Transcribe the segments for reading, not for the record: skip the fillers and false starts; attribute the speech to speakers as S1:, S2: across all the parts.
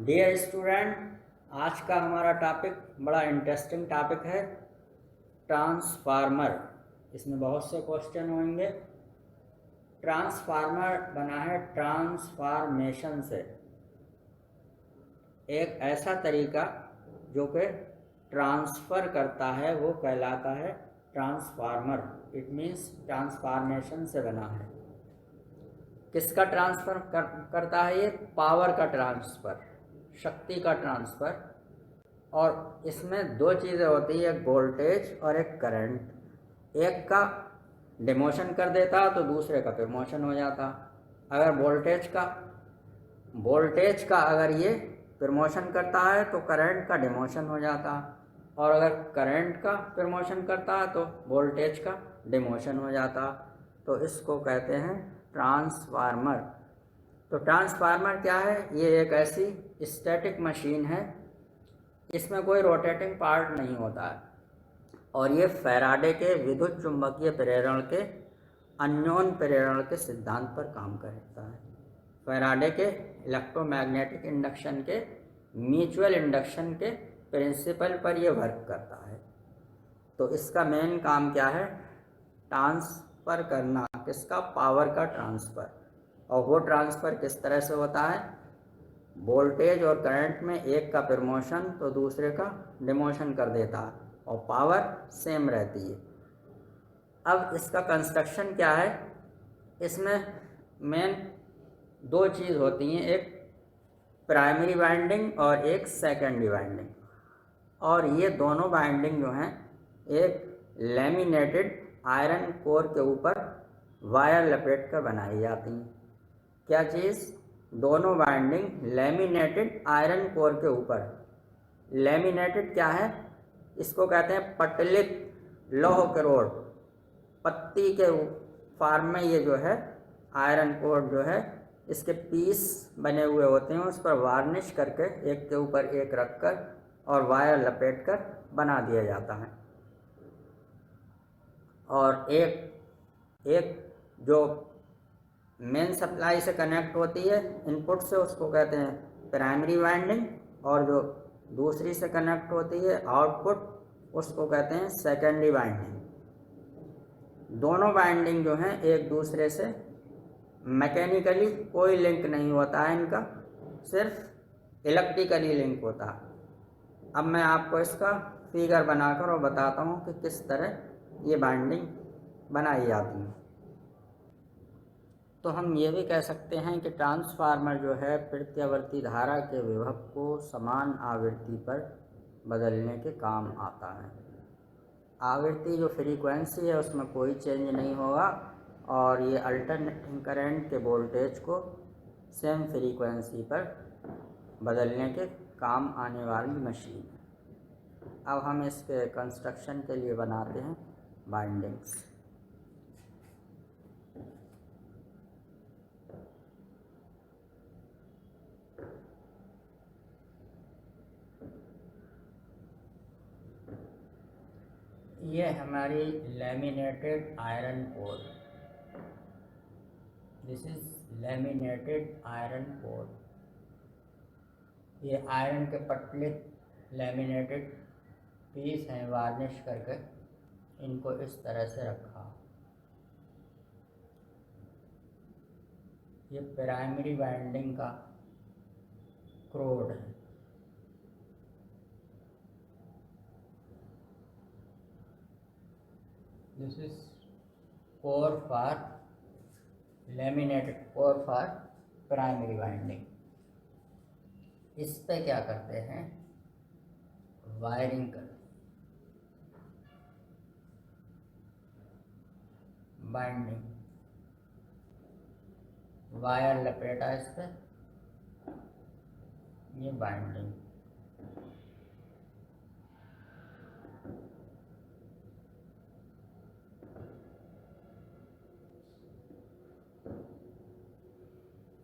S1: Dear student, आज का हमारा टॉपिक बड़ा इंटरेस्टिंग टॉपिक है, ट्रांसफार्मर। इसमें बहुत से क्वेश्चन होंगे। ट्रांसफार्मर बना है ट्रांसफार्मेशन से, एक ऐसा तरीका जो कि ट्रांसफ़र करता है वो कहलाता है ट्रांसफार्मर। इट मीन्स ट्रांसफार्मेशन से बना है। किसका ट्रांसफ़र करता है ये? पावर का ट्रांसफ़र, शक्ति का ट्रांसफ़र। और इसमें दो चीज़ें होती है, एक वोल्टेज और एक करंट। एक का डिमोशन कर देता तो दूसरे का प्रमोशन हो जाता। अगर वोल्टेज का अगर ये प्रमोशन करता है तो करंट का डिमोशन हो जाता, और अगर करंट का प्रमोशन करता है तो वोल्टेज का डिमोशन हो जाता। तो इसको कहते हैं ट्रांसफार्मर। तो ट्रांसफार्मर क्या है? ये एक ऐसी स्टैटिक मशीन है, इसमें कोई रोटेटिंग पार्ट नहीं होता है, और ये फैराडे के विद्युत चुंबकीय प्रेरण के अन्योन प्रेरण के सिद्धांत पर काम करता है। फैराडे के इलेक्ट्रोमैग्नेटिक इंडक्शन के म्यूचुअल इंडक्शन के प्रिंसिपल पर यह वर्क करता है। तो इसका मेन काम क्या है? ट्रांसफ़र करना। किसका? पावर का ट्रांसफ़र। और वो ट्रांसफ़र किस तरह से होता है? वोल्टेज और करंट में एक का प्रमोशन तो दूसरे का डिमोशन कर देता है, और पावर सेम रहती है। अब इसका कंस्ट्रक्शन क्या है? इसमें मेन दो चीज़ होती हैं, एक प्राइमरी वाइंडिंग और एक सेकेंडरी वाइंडिंग। और ये दोनों वाइंडिंग जो हैं एक लैमिनेटेड आयरन कोर के ऊपर वायर लपेट कर बनाई जाती हैं। क्या चीज़? दोनों वाइंडिंग लैमिनेटेड आयरन कोर के ऊपर। लैमिनेटेड क्या है? इसको कहते हैं पटलित लौह के रोड। पत्ती के फॉर्म में ये जो है आयरन कोर जो है, इसके पीस बने हुए होते हैं, उस पर वार्निश करके एक के ऊपर एक रखकर और वायर लपेट कर बना दिया जाता है। और एक जो मेन सप्लाई से कनेक्ट होती है इनपुट से, उसको कहते हैं प्राइमरी वाइंडिंग, और जो दूसरी से कनेक्ट होती है आउटपुट, उसको कहते हैं सेकेंडरी वाइंडिंग। दोनों वाइंडिंग जो हैं एक दूसरे से मैकेनिकली कोई लिंक नहीं होता है इनका, सिर्फ इलेक्ट्रिकली लिंक होता है। अब मैं आपको इसका फिगर बनाकर और बताता हूँ कि किस तरह ये बाइंडिंग बनाई जाती है। तो हम ये भी कह सकते हैं कि ट्रांसफार्मर जो है प्रत्यावर्ती धारा के विभव को समान आवृत्ति पर बदलने के काम आता है। आवृत्ति जो फ्रीक्वेंसी है उसमें कोई चेंज नहीं होगा, और ये अल्टरनेटिंग करंट के वोल्टेज को सेम फ्रीक्वेंसी पर बदलने के काम आने वाली मशीन है। अब हम इसके कंस्ट्रक्शन के लिए बनाते हैं बाइंडिंग्स। ये हमारी laminated iron core. This is laminated iron core. ये आयरन के पतले लैमिनेटेड पीस हैं, वार्निश करके इनको इस तरह से रखा। ये प्राइमरी वाइंडिंग का क्रोड है। This is core for laminated core for primary winding. इस पे क्या करते हैं? वायरिंग करते, बाइंडिंग, वायर लपेटा इस पे, ये binding.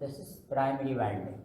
S1: This is primary winding.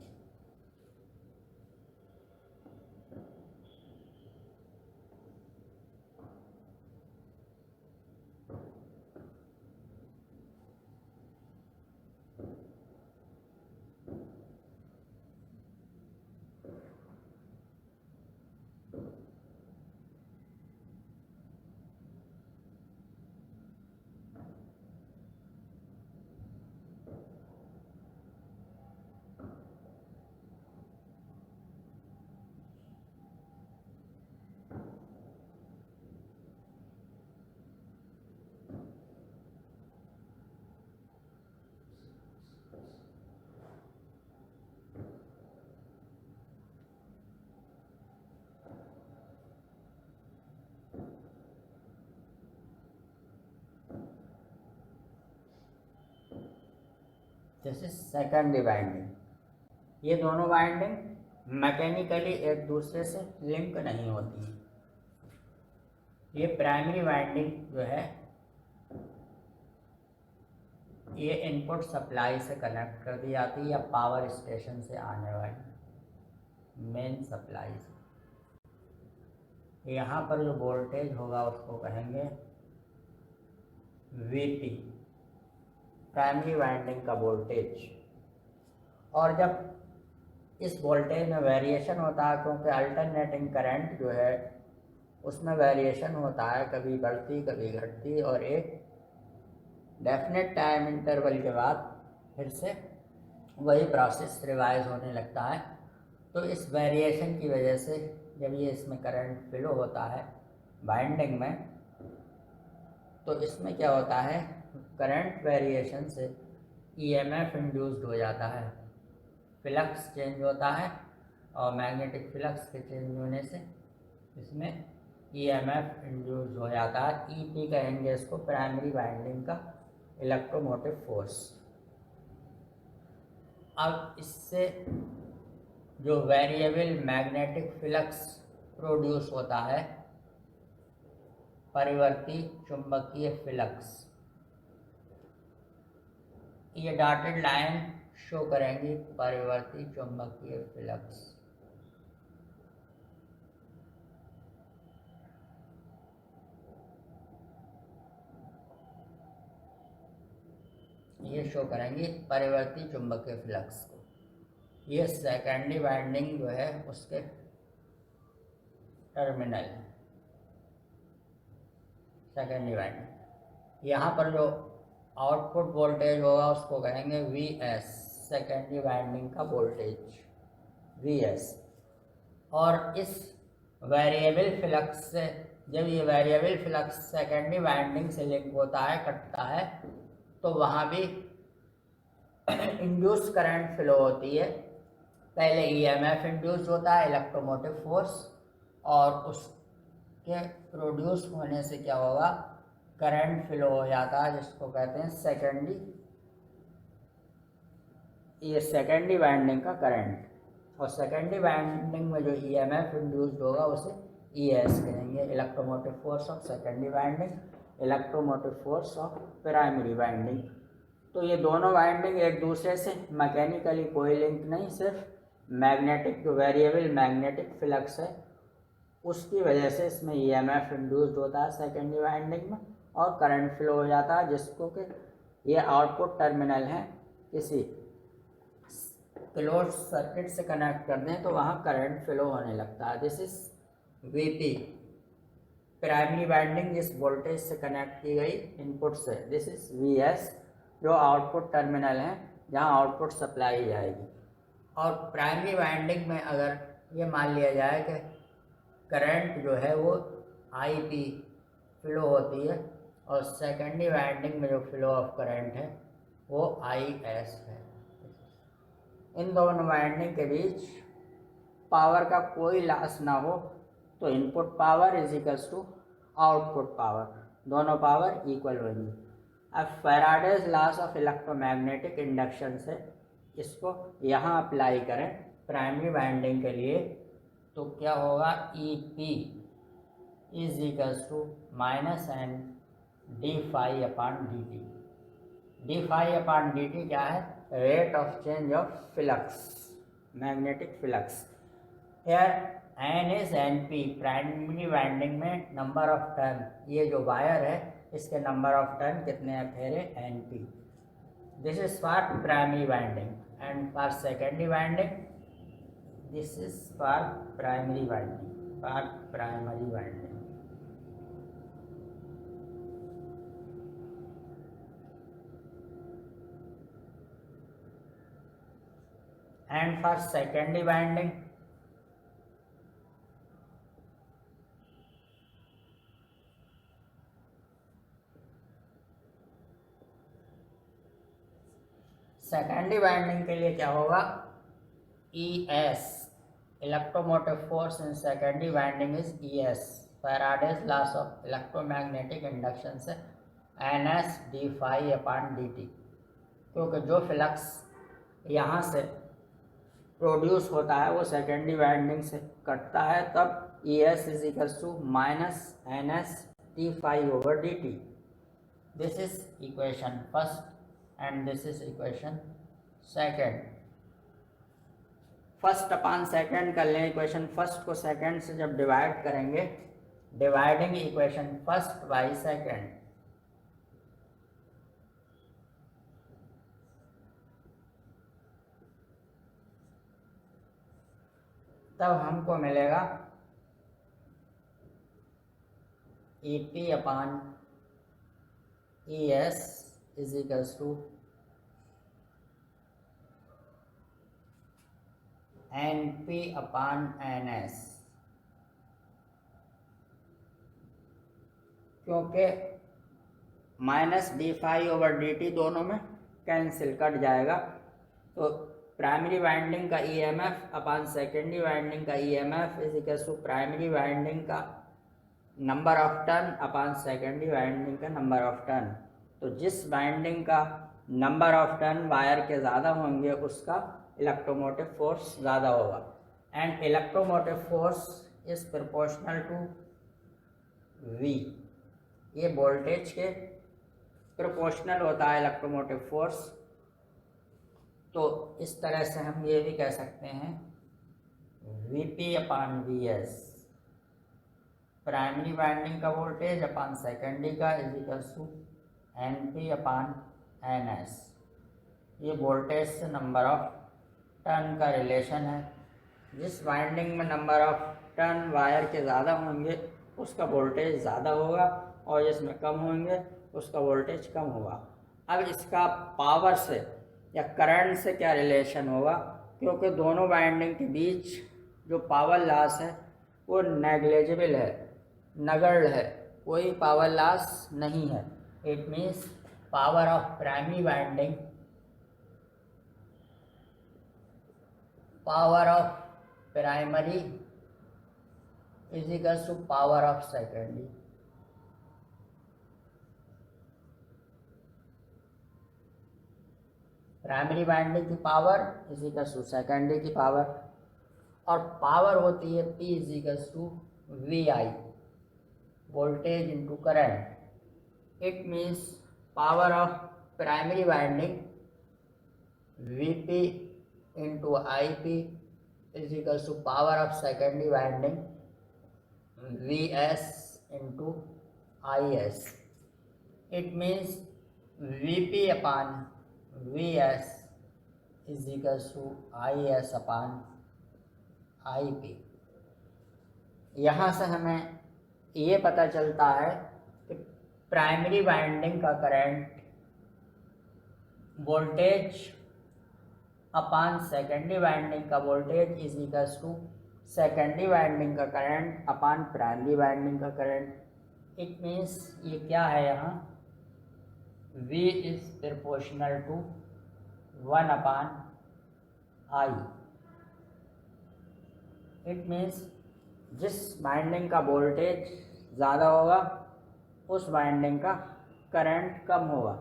S1: This is secondary winding. ये दोनों वाइंडिंग मैकेनिकली एक दूसरे से लिंक नहीं होती हैं। ये प्राइमरी वाइंडिंग जो है ये इनपुट सप्लाई से कनेक्ट कर दी जाती है या पावर स्टेशन से आने वाली मेन सप्लाई से। यहाँ पर जो वोल्टेज होगा उसको कहेंगे वीपी, प्राइमरी वाइंडिंग का वोल्टेज। और जब इस वोल्टेज में वेरिएशन होता है, क्योंकि अल्टरनेटिंग करंट जो है उसमें वेरिएशन होता है, कभी बढ़ती कभी घटती, और एक डेफिनेट टाइम इंटरवल के बाद फिर से वही प्रोसेस रिवाइज होने लगता है। तो इस वेरिएशन की वजह से जब ये इसमें करंट फ्लो होता है वाइंडिंग में, तो इसमें क्या होता है, करंट वेरिएशन से ईएमएफ इंड्यूस्ड हो जाता है, फ्लक्स चेंज होता है, और मैग्नेटिक फ्लक्स के चेंज होने से इसमें ईएमएफ इंड्यूस हो जाता है। ईपी कहेंगे इसको, प्राइमरी वाइंडिंग का इलेक्ट्रोमोटिव फोर्स। अब इससे जो वेरिएबल मैग्नेटिक फ्लक्स प्रोड्यूस होता है, परिवर्ती चुंबकीय फ्लक्स, ये डॉटेड लाइन शो करेंगी परिवर्ती चुंबकीय फ्लक्स। ये शो करेंगी परिवर्ती चुंबकीय फ्लक्स को। ये सेकेंडरी वाइंडिंग जो है उसके टर्मिनल है, सेकेंडरी वाइंडिंग। यहाँ पर जो आउटपुट वोल्टेज होगा उसको कहेंगे वीएस, सेकेंडरी वाइंडिंग का वोल्टेज वीएस। और इस वेरिएबल फ्लक्स से, जब ये वेरिएबल फ्लक्स सेकेंडरी वाइंडिंग से लिंक होता है, कटता है, तो वहाँ भी इंड्यूस करंट फ्लो होती है। पहले ईएमएफ इंड्यूस होता है, इलेक्ट्रोमोटिव फोर्स, और उसके प्रोड्यूस होने से क्या होगा, करंट फ्लो हो जाता है, जिसको कहते हैं सेकेंडरी, ये सेकेंडरी वाइंडिंग का करंट। और सेकेंडरी वाइंडिंग में जो ईएमएफ इंड्यूस्ड होगा उसे ईएस कहेंगे, electromotive force of secondary winding, electromotive force of primary winding. तो ये दोनों वाइंडिंग एक दूसरे से मैकेनिकली कोई लिंक नहीं, सिर्फ मैग्नेटिक, जो वेरिएबल मैग्नेटिक फ्लक्स है उसकी वजह से इसमें ईएमएफ इंड्यूस्ड होता है सेकेंडरी वाइंडिंग में, और करंट फ्लो हो जाता है, जिसको कि ये आउटपुट टर्मिनल है किसी क्लोज सर्किट से कनेक्ट कर दें तो वहाँ करंट फ्लो होने लगता है। This is VP, primary winding जिस वोल्टेज से कनेक्ट की गई इनपुट से। दिस इज वीएस, जो आउटपुट टर्मिनल है जहाँ आउटपुट सप्लाई जाएगी। और प्राइमरी वाइंडिंग में अगर ये मान लिया जाए कि करंट जो है वो आईपी फ्लो होती है, और सेकेंडरी वाइंडिंग में जो फ्लो ऑफ करंट है वो आईएस है। इन दोनों वाइंडिंग के बीच पावर का कोई लॉस ना हो, तो input power is equals to output power, दोनों पावर इक्वल होंगी। अब Faraday's laws of electromagnetic induction से इसको यहाँ अप्लाई करें प्राइमरी वाइंडिंग के लिए, तो क्या होगा, E P is equals to minus N D phi upon D T. D phi upon D T क्या है, rate of change of flux, magnetic flux. Here N is N P, primary winding में number of turn, ये जो wire है इसके number of turn कितने हैं, फेरे N P. This is for primary winding, and for secondary winding this is for primary winding, for primary winding. And for secondary winding, secondary winding के लिए क्या होगा, ES, electromotive force in secondary winding is ES, Faraday's laws of electromagnetic induction से NS d phi upon dt। क्योंकि जो flux यहाँ से produce होता है वो सेकेंडरी वाइंडिंग से कटता है, तब E S is equals to minus N S T phi over D T. This is equation first and this is equation second. First upon second कर लें, इक्वेशन फर्स्ट को सेकेंड से जब डिवाइड करेंगे, dividing equation first by second, तब हमको मिलेगा E P upon E S is equals to N P upon N S, क्योंकि minus D phi over D T दोनों में कैंसिल कट जाएगा, तो प्राइमरी वाइंडिंग का ईएमएफ अपान सेकेंडरी वाइंडिंग का EMF is equal to primary winding का number of turn upon secondary winding का नंबर ऑफ टर्न। तो जिस वाइंडिंग का नंबर ऑफ टर्न वायर के ज़्यादा होंगे उसका इलेक्ट्रोमोटिव फोर्स ज़्यादा होगा, and electromotive force is proportional to V. ये वोल्टेज के प्रोपोर्शनल होता है इलेक्ट्रोमोटिव फोर्स। तो इस तरह से हम ये भी कह सकते हैं V P upon V S primary winding का वोल्टेज अपान सेकेंडरी का is equal to N P upon N S. ये वोल्टेज से नंबर ऑफ टर्न का रिलेशन है। जिस वाइंडिंग में नंबर ऑफ टर्न वायर के ज़्यादा होंगे उसका वोल्टेज ज़्यादा होगा, और जिसमें कम होंगे उसका वोल्टेज कम होगा। अब इसका पावर से या करंट से क्या रिलेशन होगा, क्योंकि दोनों वाइंडिंग के बीच जो पावर लॉस है वो नेग्लिजिबल है, नगण्य है, कोई पावर लॉस नहीं है। It means power of primary winding, power of primary is equal to power of secondary. Primary winding की power is equal to secondary की पावर, और पावर होती है P is equal to V I, voltage into current. It means power of primary winding V P into I P is equal to power of secondary winding V S into I S. It means V P upon V S is equal to I S upon I P. यहाँ से हमें ये पता चलता है कि primary winding का current voltage upon secondary winding का voltage is equal to secondary winding का करंट अपान प्राइमरी वाइंडिंग का करंट। इट मीन्स ये क्या है, यहाँ V is proportional to 1 upon I। It means जिस वाइंडिंग का वोल्टेज ज़्यादा होगा उस वाइंडिंग का करंट कम होगा।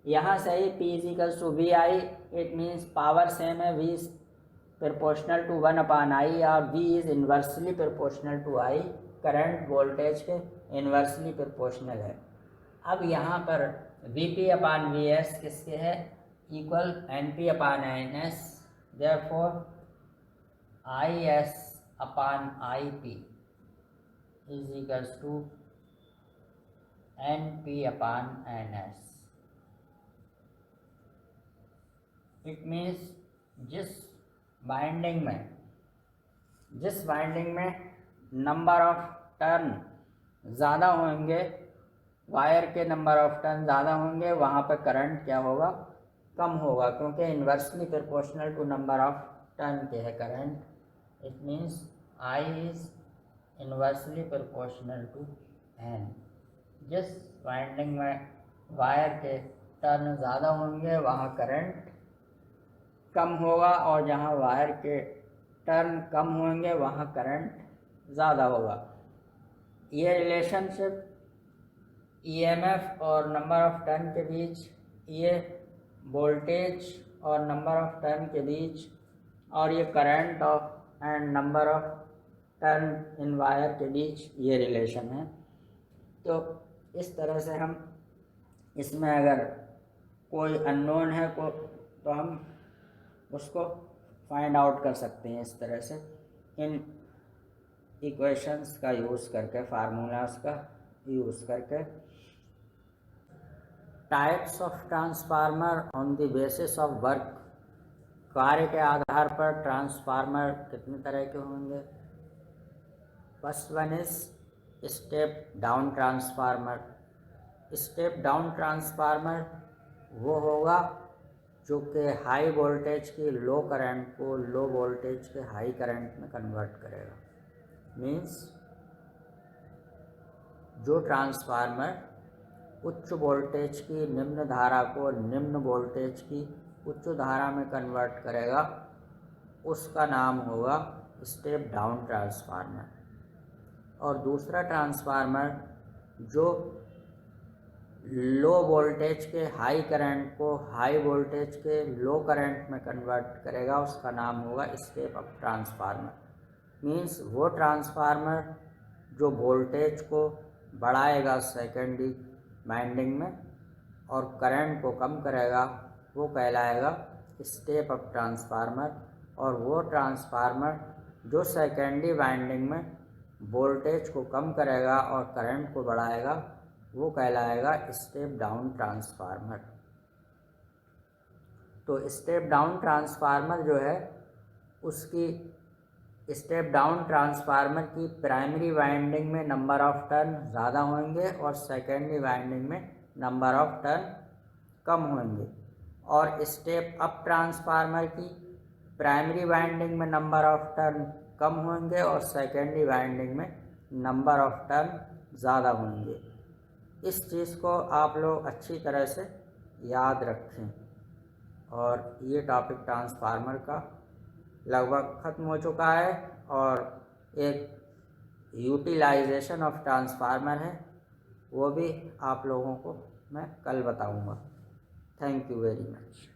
S1: यहाँ से ही P is equal to V I, it means power same है, V is proportional to 1 upon I, और V is inversely proportional to I। Current voltage के इन्वर्सली प्रोपोर्शनल है। अब यहाँ पर V P upon V S किसके है, equal N P upon N S. Therefore I S upon I P is equals to N P upon N S. It means जिस winding में number of turn ज़्यादा होंगे, wire के number of turn ज़्यादा होंगे, वहाँ पर करंट क्या होगा, कम होगा, क्योंकि inversely proportional to number of turn के है current. It means I is inversely proportional to N. जिस वाइंडिंग में वायर के टर्न ज़्यादा होंगे वहाँ करंट कम होगा, और जहाँ वायर के टर्न कम होंगे वहाँ करंट ज़्यादा होगा। ये रिलेशनशिप ईएमएफ और नंबर ऑफ टर्न के बीच, ये वोल्टेज और नंबर ऑफ टर्न के बीच, और ये current of and number of turn in wire के बीच ये रिलेशन है। तो इस तरह से हम इसमें अगर कोई अननोन है को तो हम उसको फाइंड आउट कर सकते हैं इस तरह से, इन इक्वेशंस का यूज़ करके, फार्मूलाज का यूज़ करके। Types of transformer on the basis of work, कार्य के आधार पर ट्रांसफार्मर कितने तरह के होंगे। First one is step down transformer. Step down transformer वो होगा जो कि हाई वोल्टेज की लो करंट को लो वोल्टेज के हाई करंट में कन्वर्ट करेगा। मीन्स जो ट्रांसफार्मर उच्च वोल्टेज की निम्न धारा को निम्न वोल्टेज की उच्च धारा में कन्वर्ट करेगा, उसका नाम होगा स्टेप डाउन ट्रांसफार्मर। और दूसरा ट्रांसफार्मर जो लो वोल्टेज के हाई करंट को हाई वोल्टेज के लो करंट में कन्वर्ट करेगा, उसका नाम होगा स्टेप अप ट्रांसफार्मर। मीन्स वो ट्रांसफार्मर जो वोल्टेज को बढ़ाएगा सेकेंडरी वाइंडिंग में और करंट को कम करेगा, वो कहलाएगा स्टेप अप ट्रांसफार्मर। और वो ट्रांसफार्मर जो सेकेंडरी वाइंडिंग में वोल्टेज को कम करेगा और करंट को बढ़ाएगा, वो कहलाएगा स्टेप डाउन ट्रांसफार्मर। तो स्टेप डाउन ट्रांसफार्मर जो है, उसकी स्टेप डाउन ट्रांसफार्मर की प्राइमरी वाइंडिंग में नंबर ऑफ टर्न ज़्यादा होंगे और सेकेंडरी वाइंडिंग में नंबर ऑफ टर्न कम होंगे। और स्टेप अप ट्रांसफार्मर की प्राइमरी वाइंडिंग में नंबर ऑफ टर्न कम होंगे और सेकेंडरी वाइंडिंग में नंबर ऑफ टर्न ज़्यादा होंगे। इस चीज़ को आप लोग अच्छी तरह से याद रखें। और ये टॉपिक ट्रांसफार्मर का लगभग ख़त्म हो चुका है, और एक यूटिलाइजेशन ऑफ ट्रांसफार्मर है, वो भी आप लोगों को मैं कल बताऊंगा। Thank you very much.